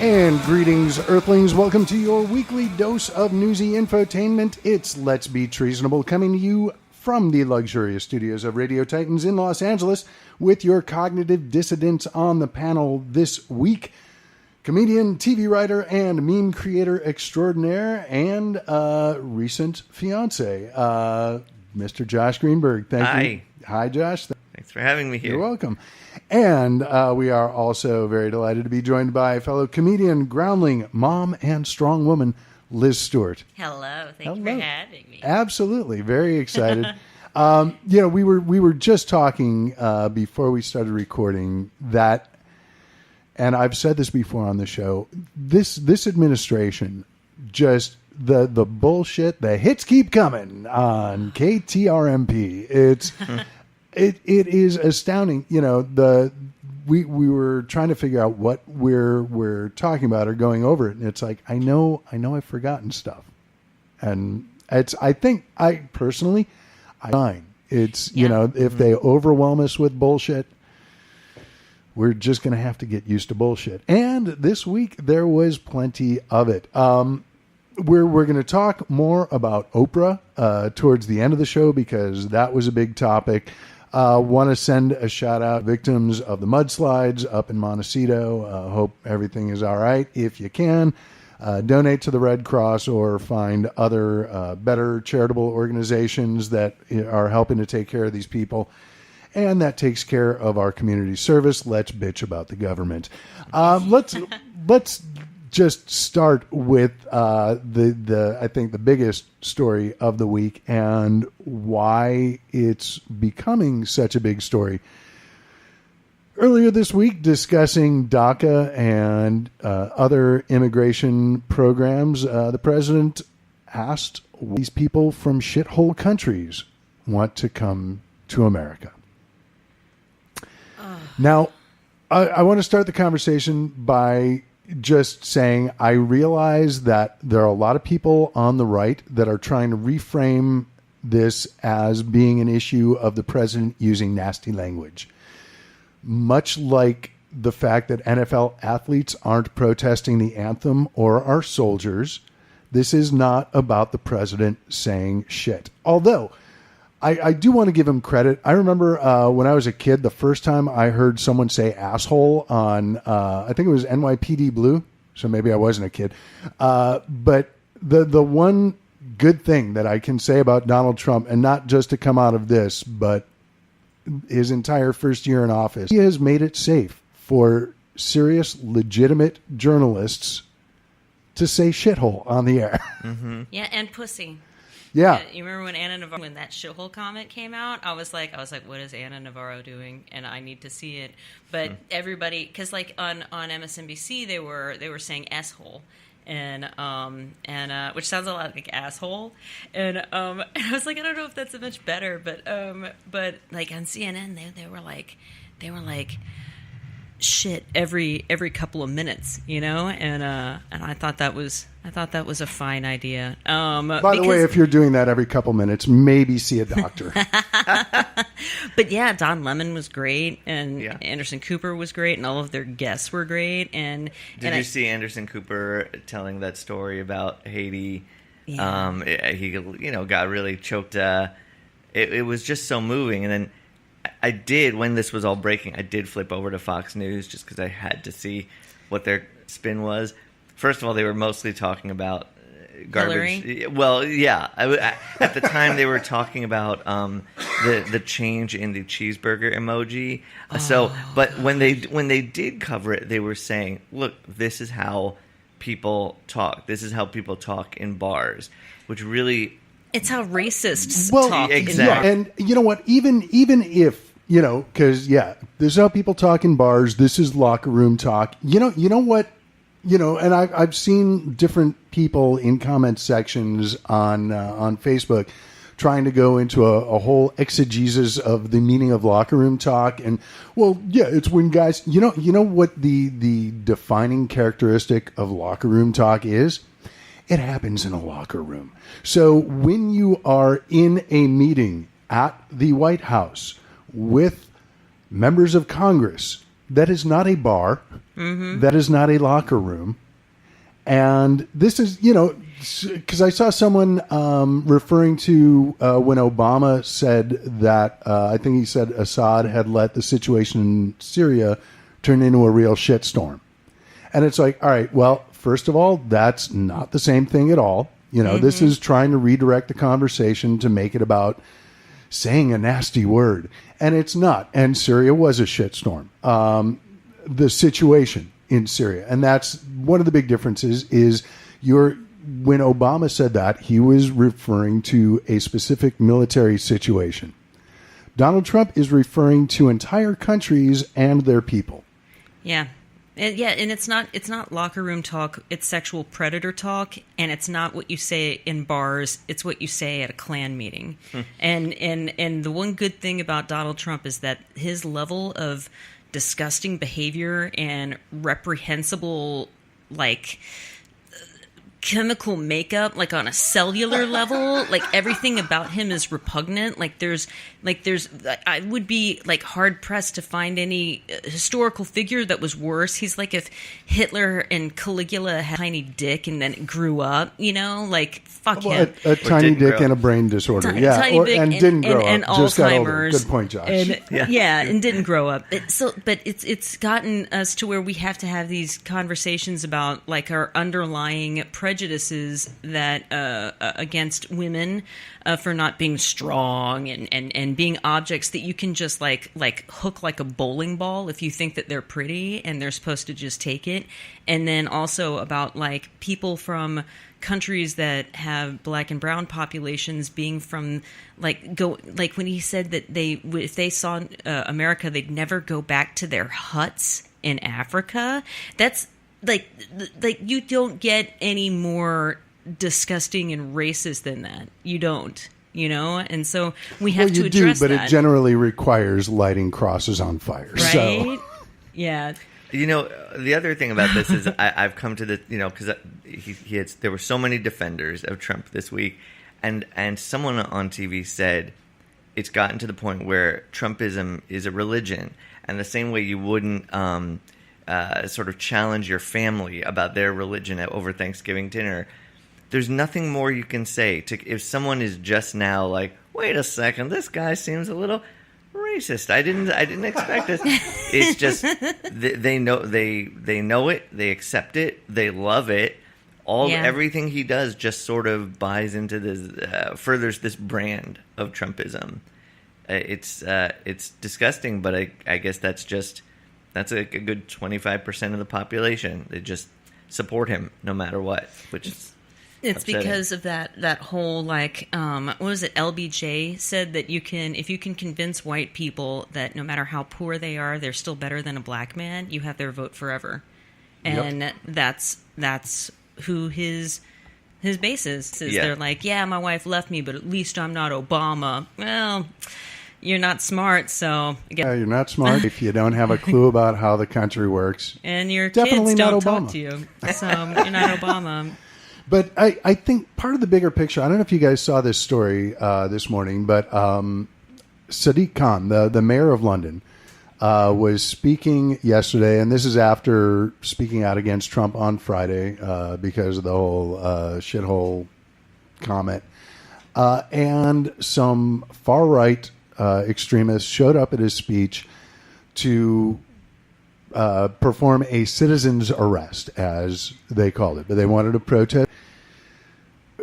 And greetings, Earthlings. Welcome to your weekly dose of newsy infotainment. It's Let's Be Treasonable, coming to you from the luxurious studios of Radio Titans in Los Angeles with your cognitive dissidents on the panel this week. Comedian, TV writer, and meme creator extraordinaire and recent fiance, Mr. Josh Greenberg. Thank you. Hi, Josh. Thanks for having me here. You're welcome. And we are also very delighted to be joined by fellow comedian, groundling, mom, and strong woman, Liz Stewart. Hello. Thank you for having me. Absolutely. Very excited. We were just talking before we started recording that, and I've said this before on the show, this administration, just the bullshit, the hits keep coming on KTRMP. It is astounding. You know, we were trying to figure out what we're talking about or going over it, and it's like I know I've forgotten stuff, and I think personally fine. It's you know, if they overwhelm us with bullshit, we're just going to have to get used to bullshit. And this week there was plenty of it. We're going to talk more about Oprah towards the end of the show because that was a big topic. Want to send a shout out to victims of the mudslides up in Montecito. Hope everything is all right. If you can, donate to the Red Cross or find other better charitable organizations that are helping to take care of these people. And that takes care of our community service. Let's bitch about the government. Let's just start with I think the biggest story of the week and why it's becoming such a big story. Earlier this week, discussing DACA and other immigration programs, the president asked these people from shithole countries want to come to America. Now, I want to start the conversation by just saying I realize that there are a lot of people on the right that are trying to reframe this as being an issue of the president using nasty language. Much like the fact that NFL athletes aren't protesting the anthem or our soldiers, this is not about the president saying shit. Although, I do want to give him credit. I remember when I was a kid, the first time I heard someone say asshole on, I think it was NYPD Blue, so maybe I wasn't a kid. But the one good thing that I can say about Donald Trump, and not just to come out of this, but his entire first year in office, he has made it safe for serious, legitimate journalists to say shithole on the air. Mm-hmm. Yeah, and pussy. Yeah. You remember when Anna Navarro, when that shithole comment came out, I was like, what is Anna Navarro doing? And I need to see it. But everybody, because like on MSNBC, they were saying asshole, and which sounds a lot like asshole, and I was like, I don't know if that's much better, but like on CNN, they were like shit every couple of minutes, you know, and I thought that was a fine idea. By the way, if you're doing that every couple minutes, maybe see a doctor. But yeah, Don Lemon was great, and Anderson Cooper was great, and all of their guests were great. And did you see Anderson Cooper telling that story about Haiti? Yeah. He got really choked. It was just so moving, and then. I did, when this was all breaking, I did flip over to Fox News just because I had to see what their spin was. First of all, they were mostly talking about garbage. Hillary? Well, yeah. At the time, they were talking about the change in the cheeseburger emoji. But when they did cover it, they were saying, look, this is how people talk. This is how people talk in bars, which really... It's how racists talk. Exactly. And you know what? Even if, you know, because, this is how people talk in bars. This is locker room talk. You know what? You know, and I've seen different people in comment sections on Facebook trying to go into a whole exegesis of the meaning of locker room talk. And, well, yeah, it's when guys, you know what the defining characteristic of locker room talk is? It happens in a locker room. So when you are in a meeting at the White House with members of Congress, That is not a bar. That is not a locker room. And this is, because I saw someone referring to when Obama said that, I think he said Assad had let the situation in Syria turn into a real shitstorm. And it's like, all right, well, first of all, that's not the same thing at all. This is trying to redirect the conversation to make it about saying a nasty word. And it's not. And Syria was a shitstorm. The situation in Syria. And that's one of the big differences is when Obama said that, he was referring to a specific military situation. Donald Trump is referring to entire countries and their people. Yeah. And it's not locker room talk, it's sexual predator talk, and it's not what you say in bars, it's what you say at a Klan meeting. And the one good thing about Donald Trump is that his level of disgusting behavior and reprehensible, chemical makeup, on a cellular level, everything about him is repugnant. I would be hard pressed to find any historical figure that was worse. He's like if Hitler and Caligula had a tiny dick and then it grew up, fuck him. A tiny dick and a brain disorder. Didn't grow up. And just got older. Alzheimer's. Good point, Josh. And didn't grow up. But it's gotten us to where we have to have these conversations about our underlying prejudices that against women for not being strong and being objects that you can just hook like a bowling ball if you think that they're pretty and they're supposed to just take it. And then also about people from countries that have black and brown populations being from when he said that if they saw America, they'd never go back to their huts in Africa. That's you don't get any more disgusting and racist than that. You don't, and so we have to address that. But it generally requires lighting crosses on fire. Right? So. Yeah. The other thing about this is I've come to the, because there were so many defenders of Trump this week, and someone on TV said it's gotten to the point where Trumpism is a religion, and the same way you wouldn't sort of challenge your family about their religion over Thanksgiving dinner, there's nothing more you can say if someone is just now wait a second, this guy seems a little racist. I didn't expect this. It's just they know it, they accept it, they love it. Everything he does just sort of buys into this, furthers this brand of Trumpism. It's disgusting, but I guess that's a good 25% of the population. They just support him no matter what, which is. It's upsetting. because of that whole what was it? LBJ said that if you can convince white people that no matter how poor they are, they're still better than a black man, you have their vote forever, and that's who his base is. They're my wife left me, but at least I'm not Obama. Well, you're not smart, so you're not smart if you don't have a clue about how the country works, and your definitely kids don't not Obama. talk to you, so you're not Obama. But I think part of the bigger picture, I don't know if you guys saw this story this morning, but Sadiq Khan, the mayor of London, was speaking yesterday, and this is after speaking out against Trump on Friday because of the whole shithole comment. And some far-right extremists showed up at his speech to perform a citizen's arrest, as they called it. But they wanted to protest.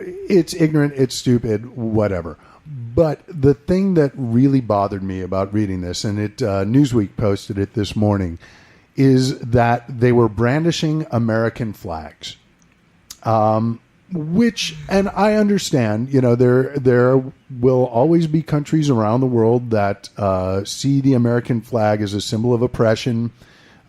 It's ignorant, it's stupid, whatever. But the thing that really bothered me about reading this, and Newsweek posted it this morning, is that they were brandishing American flags. Which, and I understand, there will always be countries around the world that see the American flag as a symbol of oppression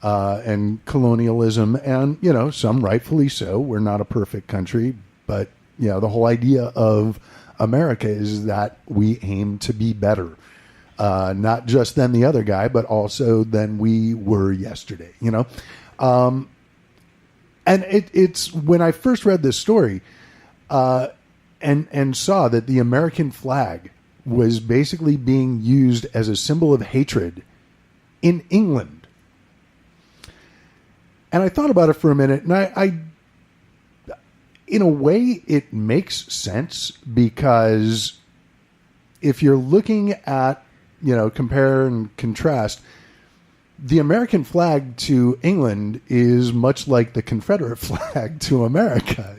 and colonialism, and some rightfully so. We're not a perfect country, but the whole idea of America is that we aim to be better, not just than the other guy, but also than we were yesterday. And it's when I first read this story and saw that the American flag was basically being used as a symbol of hatred in England. And I thought about it for a minute, and I in a way, it makes sense, because if you're looking at, compare and contrast, the American flag to England is much like the Confederate flag to America.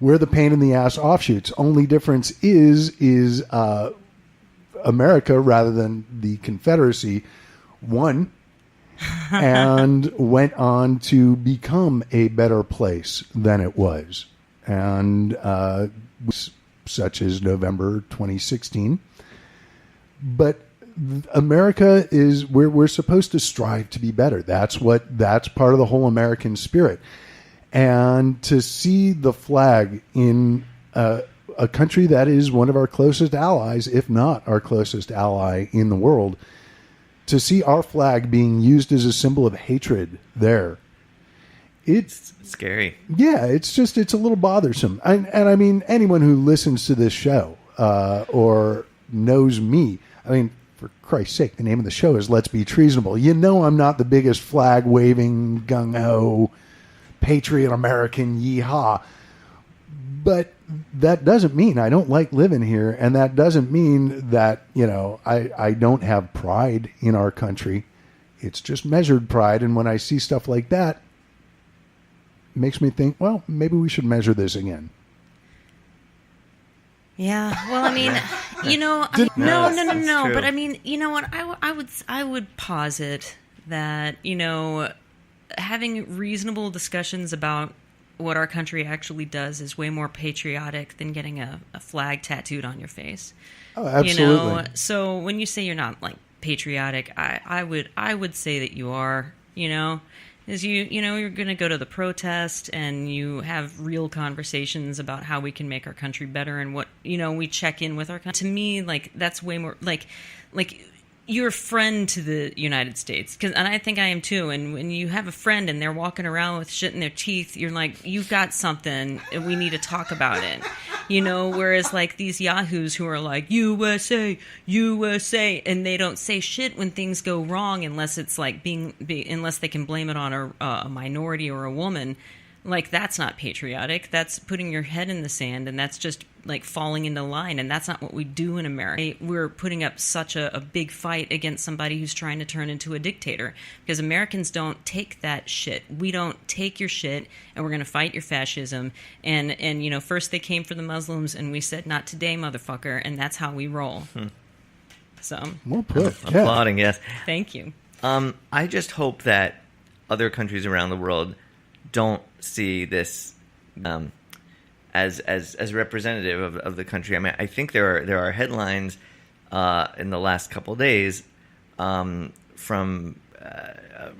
We're the pain in the ass offshoots. Only difference is America, rather than the Confederacy, won and went on to become a better place than it was, and such as November 2016. But America is we're supposed to strive to be better. That's part of the whole American spirit. And to see the flag in a country that is one of our closest allies, if not our closest ally in the world, to see our flag being used as a symbol of hatred there, it's scary. Yeah, it's a little bothersome. And I mean, anyone who listens to this show or knows me, I mean, for Christ's sake, the name of the show is Let's Be Treasonable. I'm not the biggest flag-waving, gung-ho, patriot American, yeehaw. But that doesn't mean I don't like living here, and that doesn't mean that, I don't have pride in our country. It's just measured pride, and when I see stuff like that, it makes me think, well, maybe we should measure this again. Yeah, well, I mean, no. But I mean, you know what? I would posit that, having reasonable discussions about what our country actually does is way more patriotic than getting a flag tattooed on your face. Oh, absolutely. So when you say you're not like patriotic, I would say that you are. Is you're going to go to the protest and you have real conversations about how we can make our country better and what, we check in with our country. To me, like, that's way more like you're a friend to the United States, and I think I am too. And when you have a friend and they're walking around with shit in their teeth, you're like, you've got something, and we need to talk about it. Whereas like these yahoos who are like USA, USA, and they don't say shit when things go wrong unless it's like unless they can blame it on a minority or a woman. Like, that's not patriotic. That's putting your head in the sand, and that's just like falling into line, and that's not what we do in America. We're putting up such a big fight against somebody who's trying to turn into a dictator, because Americans don't take that shit. We don't take your shit, and we're going to fight your fascism. And first they came for the Muslims, and we said, not today, motherfucker, and that's how we roll. So, well put. Applauding, yes. Thank you. I just hope that other countries around the world don't see this as representative of the country. I mean, I think there are headlines in the last couple of days from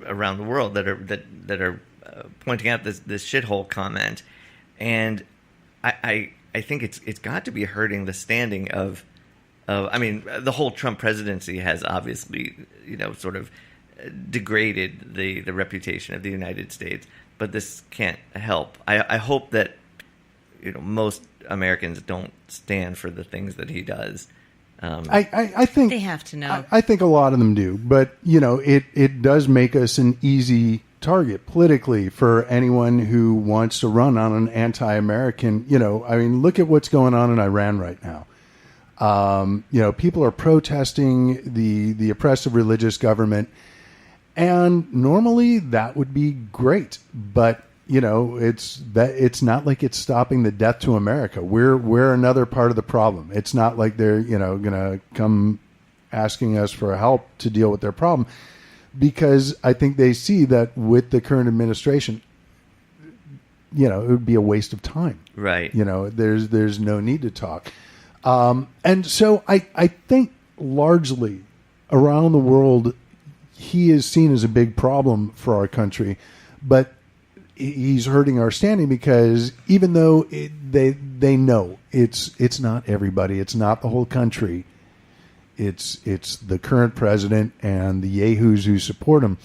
around the world that are pointing out this shithole comment, and I think it's got to be hurting the standing of I mean, the whole Trump presidency has obviously sort of degraded the reputation of the United States. But this can't help. I hope that most Americans don't stand for the things that he does. I think they have to know. I think a lot of them do, but it does make us an easy target politically for anyone who wants to run on an anti-American. I mean, look at what's going on in Iran right now. People are protesting the oppressive religious government. And normally that would be great, but it's not like it's stopping the death to America. We're another part of the problem. It's not like they're going to come asking us for help to deal with their problem, because I think they see that with the current administration, it would be a waste of time. Right. There's no need to talk. And so I think largely around the world, he is seen as a big problem for our country, but he's hurting our standing, because even though they know it's not everybody, it's not the whole country, it's the current president and the yahoos who support him.